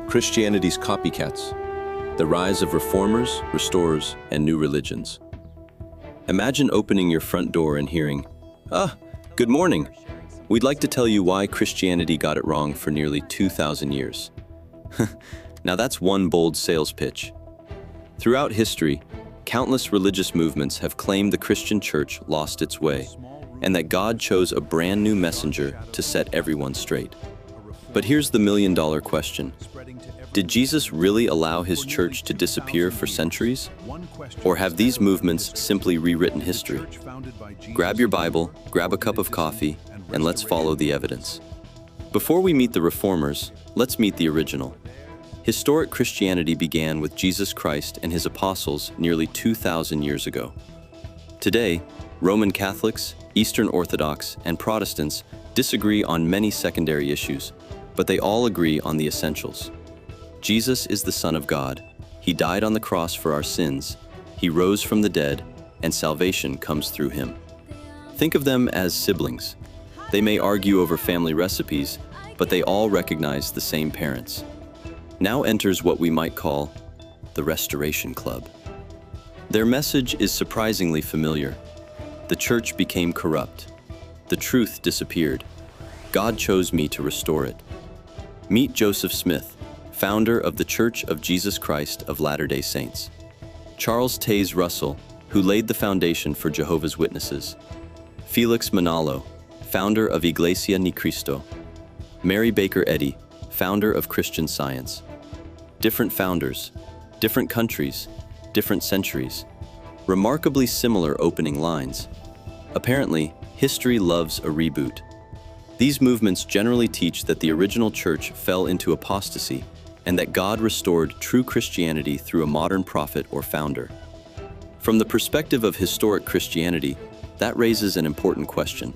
Christianity's copycats, the rise of reformers, restorers, and new religions. Imagine opening your front door and hearing, good morning. We'd like to tell you why Christianity got it wrong for nearly 2,000 years. Now that's one bold sales pitch. Throughout history, countless religious movements have claimed the Christian church lost its way, and that God chose a brand new messenger to set everyone straight. But here's the million-dollar question. Did Jesus really allow his church to disappear for centuries? Or have these movements simply rewritten history? Grab your Bible, grab a cup of coffee, and let's follow the evidence. Before we meet the reformers, let's meet the original. Historic Christianity began with Jesus Christ and his apostles nearly 2,000 years ago. Today, Roman Catholics, Eastern Orthodox, and Protestants disagree on many secondary issues, but they all agree on the essentials. Jesus is the Son of God. He died on the cross for our sins. He rose from the dead, and salvation comes through him. Think of them as siblings. They may argue over family recipes, but they all recognize the same parents. Now enters what we might call the Restoration Club. Their message is surprisingly familiar. The church became corrupt. The truth disappeared. God chose me to restore it. Meet Joseph Smith, founder of the Church of Jesus Christ of Latter-day Saints. Charles Taze Russell, who laid the foundation for Jehovah's Witnesses. Felix Manalo, founder of Iglesia Ni Cristo. Mary Baker Eddy, founder of Christian Science. Different founders, different countries, different centuries. Remarkably similar opening lines. Apparently, history loves a reboot. These movements generally teach that the original church fell into apostasy and that God restored true Christianity through a modern prophet or founder. From the perspective of historic Christianity, that raises an important question.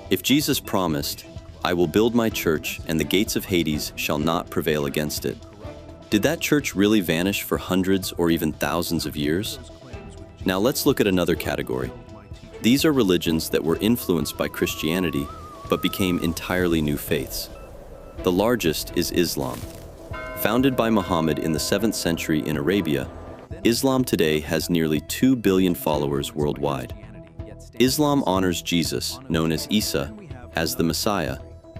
If Jesus promised, "I will build my church and the gates of Hades shall not prevail against it," did that church really vanish for hundreds or even thousands of years? Now let's look at another category. These are religions that were influenced by Christianity but became entirely new faiths. The largest is Islam. Founded by Muhammad in the 7th century in Arabia, Islam today has nearly 2 billion followers worldwide. Islam honors Jesus, known as Isa, as the Messiah,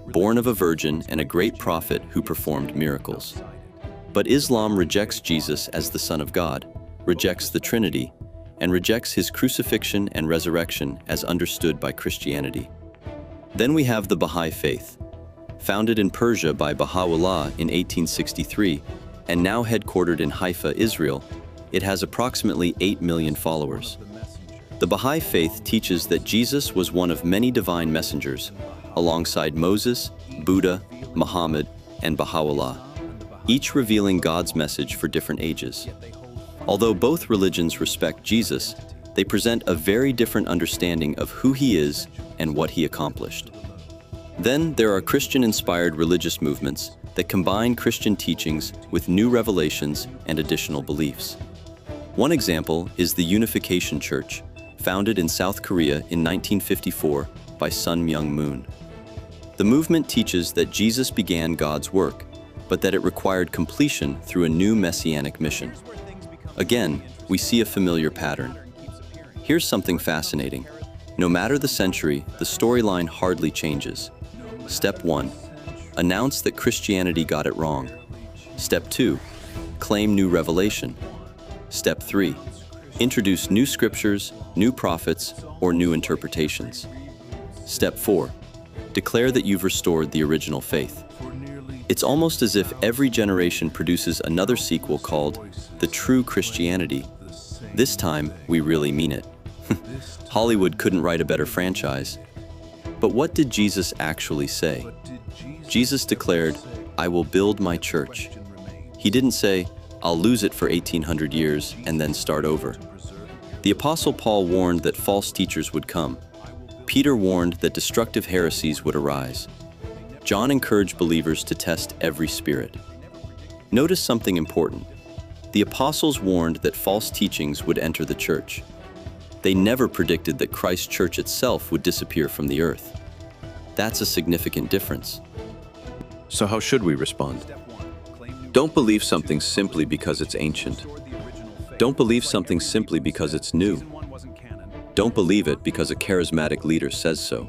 born of a virgin and a great prophet who performed miracles. But Islam rejects Jesus as the Son of God, rejects the Trinity, and rejects his crucifixion and resurrection as understood by Christianity. Then we have the Bahá'í Faith. Founded in Persia by Baha'u'llah in 1863 and now headquartered in Haifa, Israel, it has approximately 8 million followers. The Bahá'í Faith teaches that Jesus was one of many divine messengers, alongside Moses, Buddha, Muhammad, and Baha'u'llah, each revealing God's message for different ages. Although both religions respect Jesus, they present a very different understanding of who he is and what he accomplished. Then there are Christian-inspired religious movements that combine Christian teachings with new revelations and additional beliefs. One example is the Unification Church, founded in South Korea in 1954 by Sun Myung Moon. The movement teaches that Jesus began God's work, but that it required completion through a new messianic mission. Again, we see a familiar pattern. Here's something fascinating. No matter the century, the storyline hardly changes. Step 1. Announce that Christianity got it wrong. Step 2. Claim new revelation. Step 3. Introduce new scriptures, new prophets, or new interpretations. Step 4. Declare that you've restored the original faith. It's almost as if every generation produces another sequel called The True Christianity. This time, we really mean it. Hollywood couldn't write a better franchise. But what did Jesus actually say? Jesus declared, "I will build my church." He didn't say, "I'll lose it for 1800 years and then start over." The Apostle Paul warned that false teachers would come. Peter warned that destructive heresies would arise. John encouraged believers to test every spirit. Notice something important. The apostles warned that false teachings would enter the church. They never predicted that Christ's church itself would disappear from the earth. That's a significant difference. So how should we respond? Don't believe something simply because it's ancient. Don't believe something simply because it's new. Don't believe it because a charismatic leader says so.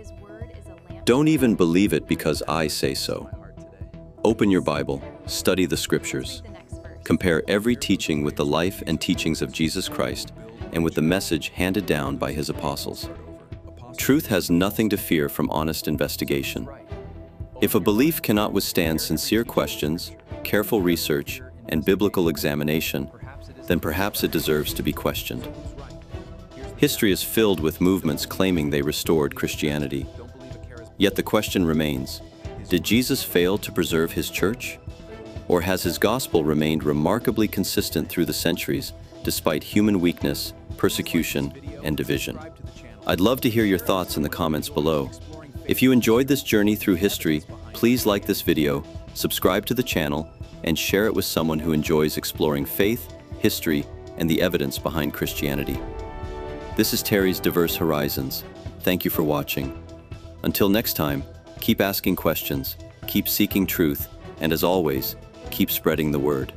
Don't even believe it because I say so. Open your Bible, study the scriptures. Compare every teaching with the life and teachings of Jesus Christ and with the message handed down by his apostles. Truth has nothing to fear from honest investigation. If a belief cannot withstand sincere questions, careful research, and biblical examination, then perhaps it deserves to be questioned. History is filled with movements claiming they restored Christianity. Yet the question remains, did Jesus fail to preserve his church? Or has his gospel remained remarkably consistent through the centuries, despite human weakness, persecution, and division? I'd love to hear your thoughts in the comments below. If you enjoyed this journey through history, please like this video, subscribe to the channel, and share it with someone who enjoys exploring faith, history, and the evidence behind Christianity. This is Terry's Diverse Horizons. Thank you for watching. Until next time, keep asking questions, keep seeking truth, and as always, keep spreading the word.